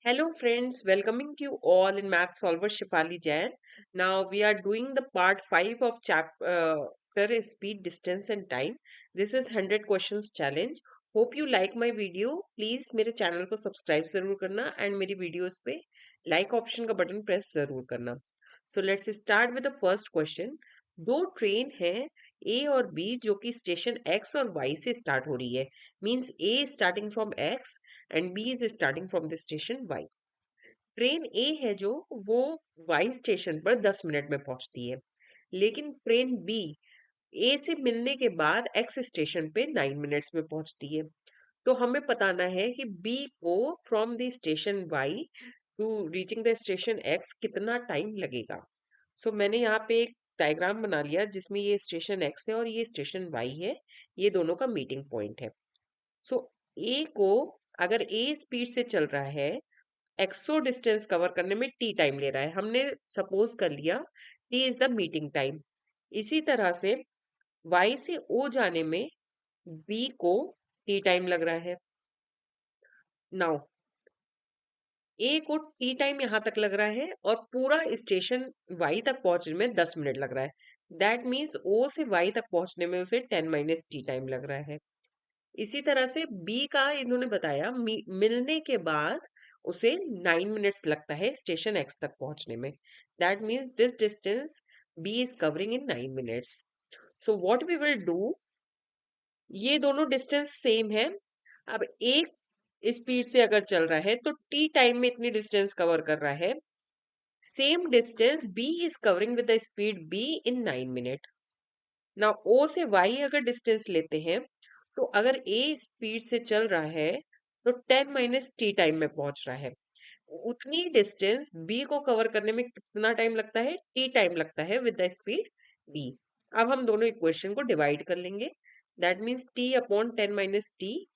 Hello friends, welcoming you all in Math Solver Shifali Jain. Now we are doing the part 5 of chapter Speed, Distance and Time. This is 100 questions challenge. Hope you like my video. Please मेरे channel को subscribe जरूर करना and मेरी videos पे like option का button press जरूर करना. So let's start with the first question. दो ट्रेन हैं ए और बी जो कि स्टेशन एक्स और वाई से स्टार्ट हो रही है. Means A starting from X and B is starting from the station Y. Train A है जो वो वाई स्टेशन पर 10 मिनट में पहुंचती है, लेकिन ट्रेन बी ए से मिलने के बाद एक्स स्टेशन पे 9 मिनट्स में पहुंचती है. तो हमें बताना है कि बी को from the station Y to reaching the station X कितना टाइम लगेगा. सो मैंने यहाँ पे एक डायग्राम बना लिया जिसमें ये स्टेशन एक्स है और ये स्टेशन वाई है. ये दोनों का मीटिंग पॉइंट है. सो ए को, अगर ए स्पीड से चल रहा है, एक्सो डिस्टेंस कवर करने में टी टाइम ले रहा है. हमने सपोज कर लिया T is the meeting time. इसी तरह से वाई से ओ जाने में बी को टी टाइम लग रहा है. नाउ ए को टी टाइम यहां तक लग रहा है और पूरा स्टेशन वाई तक पहुंचने में 10 मिनट लग रहा है. दैट मीन्स ओ से वाई तक पहुंचने में उसे 10 - टी टाइम लग रहा है. इसी तरह से बी का इन्होंने बताया मिलने के बाद उसे 9 मिनट्स लगता है स्टेशन एक्स तक पहुंचने में. That means this distance B is covering in 9 minutes. So what we will do, ये दोनों डिस्टेंस सेम है. अब एक स्पीड से अगर चल रहा है तो टी टाइम में इतनी डिस्टेंस कवर कर रहा है. Same distance B is covering with the speed B in 9 minute. ना ओ से वाई अगर डिस्टेंस लेते हैं तो अगर ए स्पीड से चल रहा है तो 10 - टी टाइम में पहुंच रहा है. उतनी डिस्टेंस बी को कवर करने में कितना टाइम लगता है, टी टाइम लगता है विद द स्पीड बी. अब हम दोनों इक्वेशन को डिवाइड कर लेंगे. That means T upon 10 - T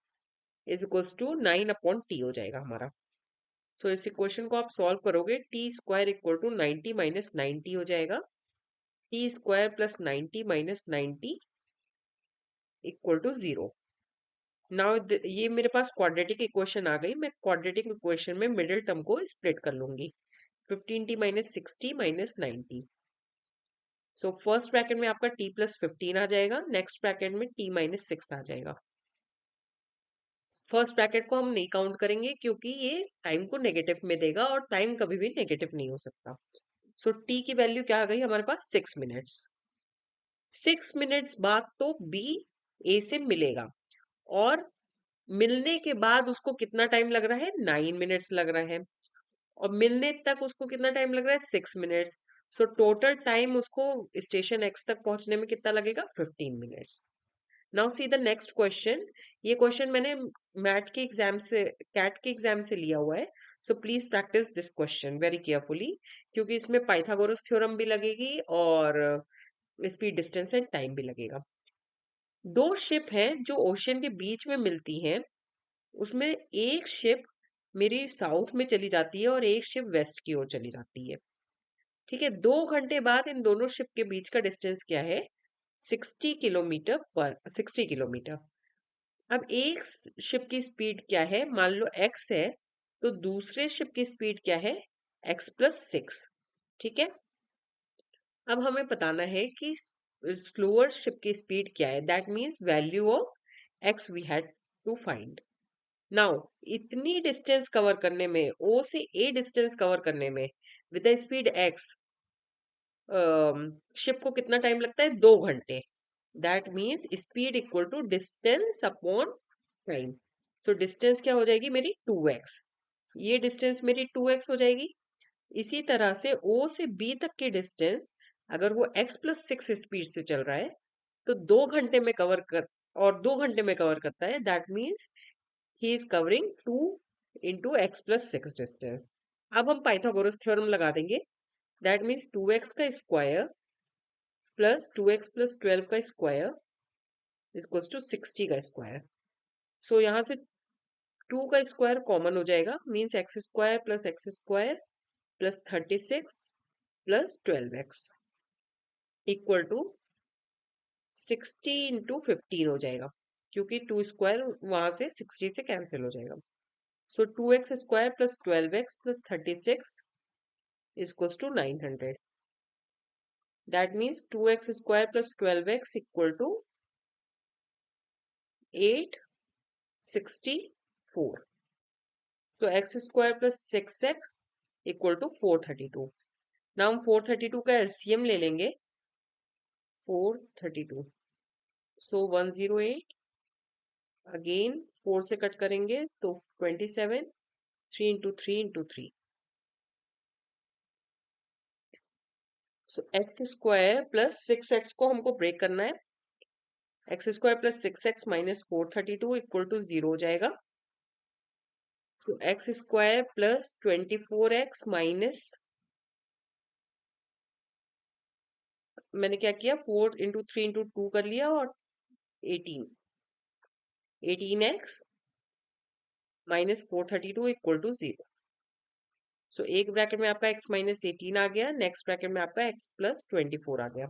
is equals to 9 upon T हो जाएगा हमारा. सो इस इक्वेशन को आप सॉल्व करोगे, टी स्क्वायर इक्वल टू 90 - 90 हो जाएगा. T square plus 90 - 90 equal to 0. Now ये मेरे पास क्वाड्रेटिक इक्वेशन आ गई. मैं क्वाड्रेटिक इक्वेशन में मिडिल टर्म को स्प्लिट कर लूंगी. 15t - 60 - 90. सो फर्स्ट ब्रैकेट में आपका t प्लस 15 आ जाएगा, नेक्स्ट ब्रैकेट में t - 6 आ जाएगा. फर्स्ट ब्रैकेट को हम नहीं काउंट करेंगे क्योंकि ये टाइम को नेगेटिव में देगा और टाइम कभी भी नेगेटिव नहीं हो सकता. सो t की वैल्यू क्या आ गई हमारे पास, 6 मिनट्स. 6 मिनट्स बाद तो b a से मिलेगा और मिलने के बाद उसको कितना टाइम लग रहा है, 9 मिनट्स लग रहा है. और मिलने तक उसको कितना टाइम लग रहा है, 6 मिनट्स. सो टोटल टाइम उसको स्टेशन एक्स तक पहुंचने में कितना लगेगा, 15 minutes. Now see the next question. ये क्वेश्चन मैंने मैट के एग्जाम से, कैट के एग्जाम से लिया हुआ है. So please practice this question very carefully, क्योंकि इसमें पाइथागोरस थ्योरम भी लगेगी और स्पीड, डिस्टेंस एंड टाइम भी लगेगा. दो शिप हैं जो ओशन के बीच में मिलती हैं. उसमें एक शिप मेरी साउथ में चली जाती है और एक शिप वेस्ट की ओर चली जाती है. ठीक है, 2 घंटे बाद इन दोनों शिप के बीच का डिस्टेंस क्या है, 60 किलोमीटर. अब एक शिप की स्पीड क्या है, मान लो एक्स है, तो दूसरे शिप की स्पीड क्या है, x+6. ठीक है. अब हमें बताना है कि स्लोअर शिप की स्पीड क्या है. That means value of X we had to find. Now इतनी डिस्टेंस कवर करने में, ओ से ए डिस्टेंस कवर करने में with the speed X, ship को कितना टाइम लगता है, 2 घंटे. That means speed equal to distance upon time. So distance क्या हो जाएगी मेरी, 2x. ये डिस्टेंस मेरी 2x हो जाएगी. इसी तरह से ओ से बी तक की डिस्टेंस, अगर वो x+6 स्पीड से चल रहा है तो 2 घंटे में कवर कर, और 2 घंटे में कवर करता है. That means he is covering 2 into x+6 distance. अब हम पाइथागोरस थ्योरम लगा देंगे. दैट मीन्स 2x का स्क्वायर प्लस 2x प्लस 12 का स्क्वायर इक्वल्स टू 60 का स्क्वायर. सो यहाँ से 2 का स्क्वायर कॉमन हो जाएगा. Means x² + x² plus 36 plus 12x equal to 60 × 15 हो जाएगा, क्योंकि 2 स्क्वायर वहां से 60 से कैंसिल हो जाएगा. So 2x square plus 12x plus 36 is equals to 900. That means 2x square plus 12x equal to 864. So x square plus 6x equal to 432. Now हम 432 का LCM ले लेंगे. 432. So 108. अगेन 4 से कट करेंगे तो 27. 3 into 3 into 3. So x square plus 6x को हमको break करना है. x square plus 6x minus 432 equal to 0 हो जाएगा. So x square plus 24x minus, मैंने क्या किया, 4 into 3 into 2 कर लिया और 18. 18x minus 432 equal to 0. So एक ब्रैकेट में आपका x minus 18 आ गया, नेक्स्ट ब्रैकेट में आपका x plus 24 आ गया.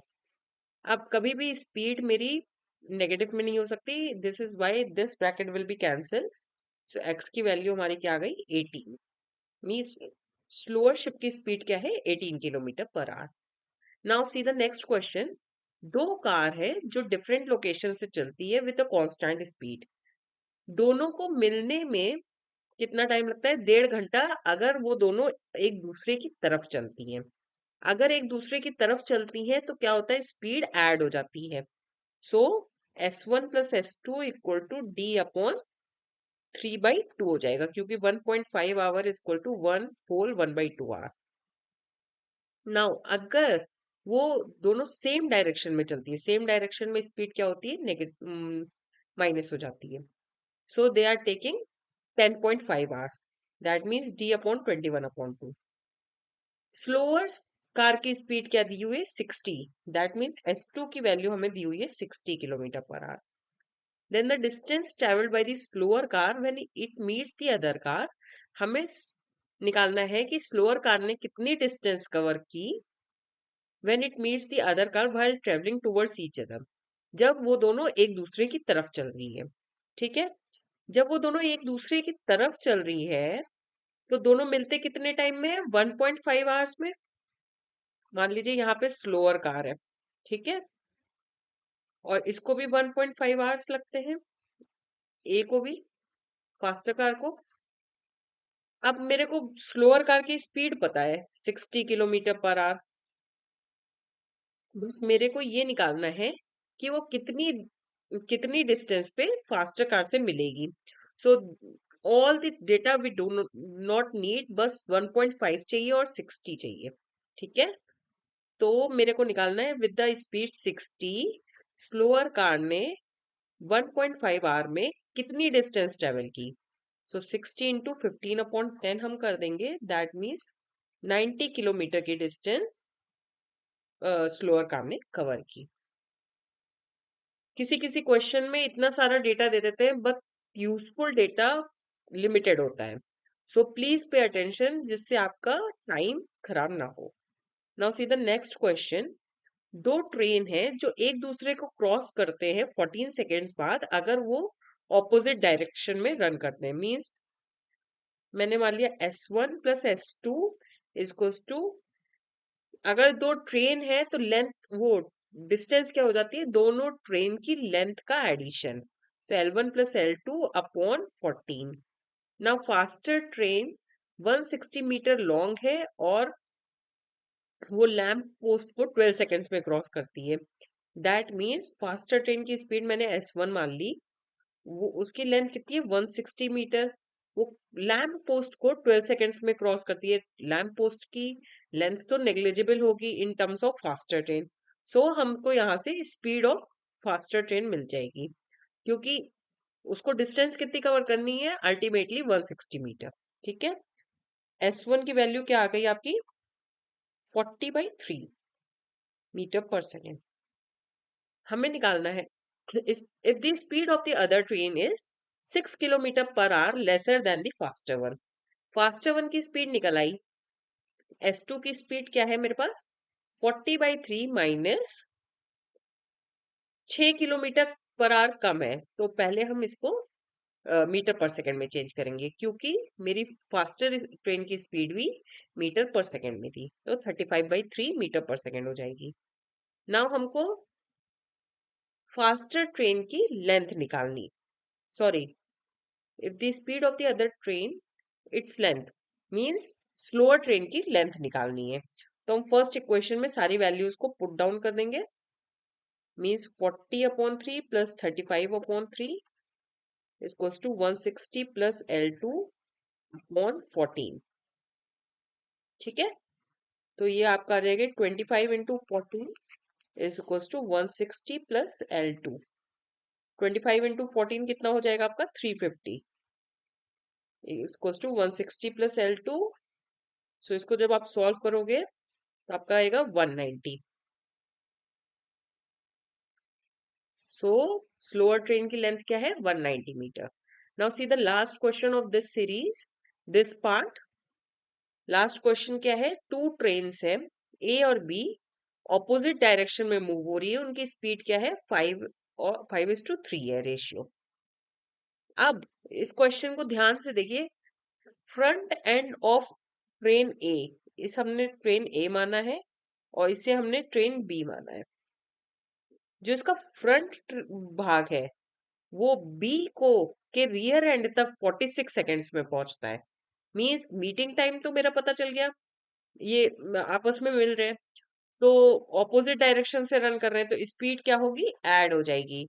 अब कभी भी स्पीड मेरी नेगेटिव में नहीं हो सकती. This is why this bracket will be cancel. So x की वैल्यू हमारी क्या आ गई, 18. मीन्स स्लोअर शिप की स्पीड क्या है, 18 kilometre per hour. Now see the next question. दो कार है जो डिफरेंट लोकेशन से चलती है विद अ कांस्टेंट स्पीड. दोनों को मिलने में कितना टाइम लगता है, 1.5 घंटा, अगर वो दोनों एक दूसरे की तरफ चलती हैं. अगर एक दूसरे की तरफ चलती हैं तो क्या होता है, स्पीड ऐड हो जाती है. So S1 plus S2 equal to D upon 3/2 हो जाएगा, क्योंकि 1.5 hour equal to 1 whole 1/2 hour. Now अगर वो दोनों सेम डायरेक्शन में चलती है, सेम डायरेक्शन में स्पीड क्या होती है, नेगेटिव माइनस हो जाती है. So they are taking 10.5 hours. That means D upon 21/2. Slower car की स्पीड क्या दी हुई है, 60. दैट मीन्स S2 की वैल्यू हमें दी हुई है 60 kilometre per hour. Then the distance traveled by the slower car when it meets the other car. हमें निकालना है कि स्लोअर कार ने कितनी डिस्टेंस कवर की when it meets the other car while traveling towards each other. जब वो दोनों एक दूसरे की तरफ चल रही है. ठीक है. जब वो दोनों एक दूसरे की तरफ चल रही है तो दोनों मिलते कितने टाइम में है, 1.5 आवर्स में. मान लीजिए यहाँ पे स्लोअर कार है, ठीक है, और इसको भी 1.5 आवर्स लगते हैं, ए को भी, फास्टर कार को. अब मेरे को स्लोअर कार की स्पीड पता है 60 किलोमीटर पर आवर. बस मेरे को ये निकालना है कि वो कितनी कितनी डिस्टेंस पे फास्टर कार से मिलेगी. So all the data we do not need, बस 1.5 चाहिए और 60 चाहिए. ठीक है. तो मेरे को निकालना है with the speed 60 slower car ने 1.5 आवर में कितनी डिस्टेंस ट्रेवल की. सो 60 इंटू 15/10 हम कर देंगे. दैट मीन्स 90 किलोमीटर की डिस्टेंस स्लोअर कार ने कवर की. किसी किसी क्वेश्चन में इतना सारा डेटा दे देते हैं बट यूजफुल डेटा लिमिटेड होता है. सो प्लीज पे अटेंशन, जिससे आपका टाइम खराब ना हो. Now see the next question. दो ट्रेन है जो एक दूसरे को क्रॉस करते हैं 14 सेकेंड्स बाद अगर वो ऑपोजिट डायरेक्शन में रन करते हैं. मीन्स मैंने मान लिया S1 plus S2 is to, अगर दो ट्रेन है तो लेंथ, वो डिस्टेंस क्या हो जाती है, दोनों ट्रेन की लेंथ का एडिशन. तो L1 plus L2 upon 14. Now faster train 160 metre long है और वो लैम्प पोस्ट को 12 सेकेंड्स में क्रॉस करती है. दैट मीन्स फास्टर ट्रेन की स्पीड मैंने S1 मान ली, वो उसकी लेंथ कितनी है, 160 मीटर. वो लैम्प पोस्ट को 12 सेकेंड्स में क्रॉस करती है. लैम्प पोस्ट की लेंथ तो नेग्लिजिबल होगी in terms of faster train. So हमको यहाँ से स्पीड ऑफ फास्टर ट्रेन मिल जाएगी, क्योंकि उसको डिस्टेंस कितनी कवर करनी है, अल्टीमेटली 160 मीटर. ठीक है. S1 की वैल्यू क्या आ गई आपकी, 40/3 मीटर पर सेकेंड. हमें निकालना है if the speed of the other train is 6 kilometre per hour lesser than the faster one. Faster one की स्पीड निकल आई. S2 की स्पीड क्या है मेरे पास, 40/3 माइनस 6 किलोमीटर पर आवर कम है. तो पहले हम इसको मीटर पर सेकंड में चेंज करेंगे, क्योंकि मेरी फास्टर ट्रेन की स्पीड भी मीटर पर सेकंड में थी, तो 35/3 मीटर पर सेकंड हो जाएगी। नाउ हमको फास्टर ट्रेन की लेंथ निकालनी, sorry, if the speed of the other train its length means slower train की लेंथ निकालनी है। तो हम फर्स्ट इक्वेशन में सारी वैल्यूज को पुट डाउन कर देंगे, means 40/3 plus 35/3 equals to 160 plus L2/14। ठीक है, तो ये आपका आ जाएगा 25/14 is equals to 160 plus L2। 25/14 कितना हो जाएगा आपका 350 इक्वल्स टू 160 प्लस L2। सो इसको जब आप सॉल्व करोगे तो आपका आएगा 190। सो स्लोअर ट्रेन की लेंथ क्या है 190 metre. Now see the last question of this series, this part. Last question क्या है, टू ट्रेन्स है ए और बी, ऑपोजिट डायरेक्शन में मूव हो रही है, उनकी स्पीड क्या है 5 और 5:3 है रेशियो। अब इस क्वेश्चन को ध्यान से देखिए, फ्रंट एंड ऑफ ट्रेन ए, इस हमने ट्रेन ए माना है और इसे हमने ट्रेन बी माना है। जो इसका फ्रंट भाग है वो बी को के रियर एंड तक 46 सेकेंड्स में पहुंचता है। मींस मीटिंग टाइम तो मेरा पता चल गया, ये आपस में मिल रहे हैं, तो ऑपोजिट डायरेक्शन से रन कर रहे हैं, तो स्पीड क्या होगी ऐड हो जाएगी।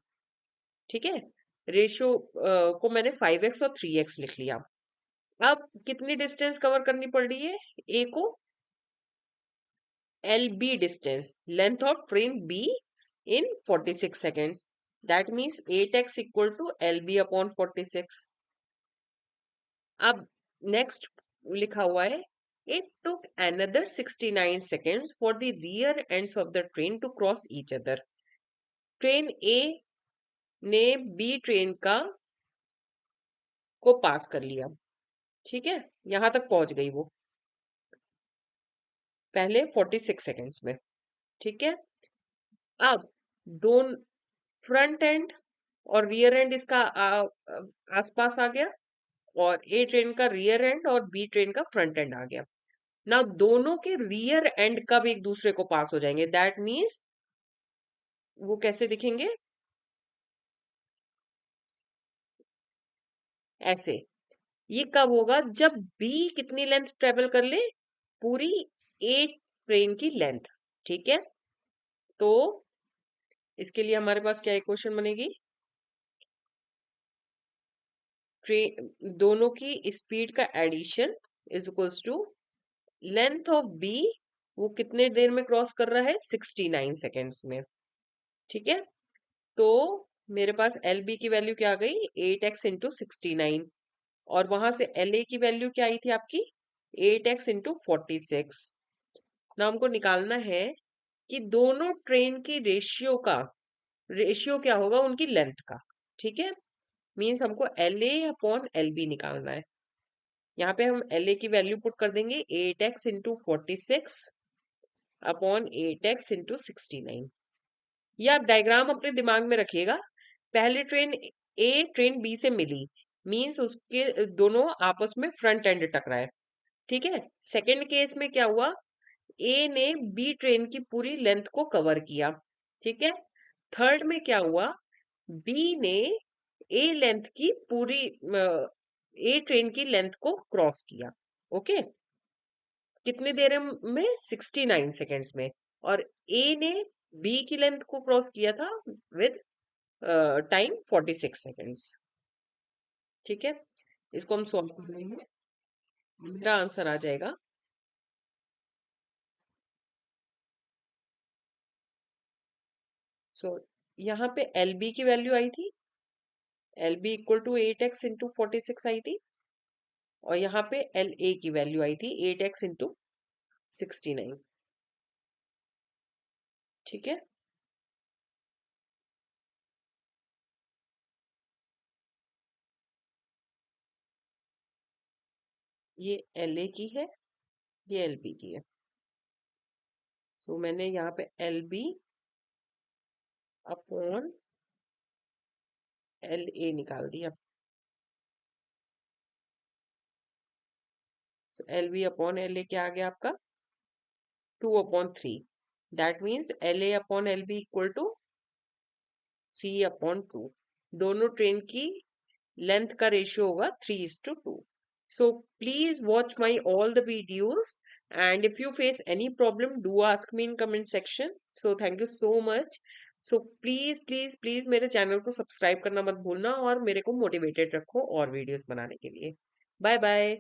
ठीक है, रेशियो को मैंने 5x और 3x लिख लिया। अब कितनी डिस्टेंस कवर करनी पड़ रही है ए को, LB distance, length of train B in 46 seconds. That means 8x equal to LB/46। अब नेक्स्ट लिखा हुआ है, it took another 69 seconds for the rear ends of the train to cross each other। Train A ने B train को पास कर लिया। ठीक है, यहां तक पहुंच गई वो पहले 46 सेकेंड्स में। ठीक है, अब दोनों फ्रंट एंड और रियर एंड इसका आसपास आ गया, और ए ट्रेन का रियर एंड और बी ट्रेन का फ्रंट एंड आ गया। ना दोनों के रियर एंड कब एक दूसरे को पास हो जाएंगे, दैट मीन्स वो कैसे दिखेंगे, ऐसे। ये कब होगा, जब बी कितनी लेंथ ट्रेवल कर ले, पूरी ए ट्रेन की लेंथ। ठीक है, तो इसके लिए हमारे पास क्या इक्वेशन बनेगी, ट्रेन दोनों की स्पीड का addition is equals to length of B, वो कितने देर में क्रॉस कर रहा है 69 सेकेंड्स में। ठीक है, तो मेरे पास एल बी की वैल्यू क्या आ गई 8x/69, और वहां से एल ए की वैल्यू क्या आई थी आपकी 8x/46। ना हमको निकालना है कि दोनों ट्रेन की रेशियो क्या होगा उनकी लेंथ का। ठीक है, मीन्स हमको L A upon L B निकालना है। यहाँ पे हम एल ए की वैल्यू पुट कर देंगे 8x/46 अपॉन 8x/69। ये आप डायग्राम अपने दिमाग में रखिएगा। पहले ट्रेन ए ट्रेन बी से मिली, मींस उसके दोनों आपस में फ्रंट एंड टकराए। ठीक है, सेकंड केस में क्या हुआ, ए ने बी ट्रेन की पूरी लेंथ को कवर किया। ठीक है, थर्ड में क्या हुआ, बी ने ए लेंथ की पूरी ए ट्रेन की लेंथ को क्रॉस किया। ओके, कितनी देर में 69 सेकेंड्स में, और ए ने बी की लेंथ को क्रॉस किया था विद टाइम 46 सेकेंड्स। ठीक है, इसको हम सॉल्व कर लेंगे, मेरा आंसर आ जाएगा सो यहाँ पे एल बी की वैल्यू आई थी, L B equal to 8x/46 आई थी, और यहाँ पे एल ए की वैल्यू आई थी 8x/69। ठीक है, ये एल ए की है, ये एल बी की है। सो मैंने यहाँ पे L B upon L A निकाल दिया। L B upon L A क्या आ गया आपका 2/3। That means L A upon L B equal to 3/2। दोनों ट्रेन की लेंथ का रेशियो होगा 3:2। So please watch my all the videos, and if you face any problem do ask me in comment section. So thank you so much. So please please please मेरे channel को subscribe करना मत भूलना और मेरे को motivated रखो और वीडियोस बनाने के लिए। Bye bye.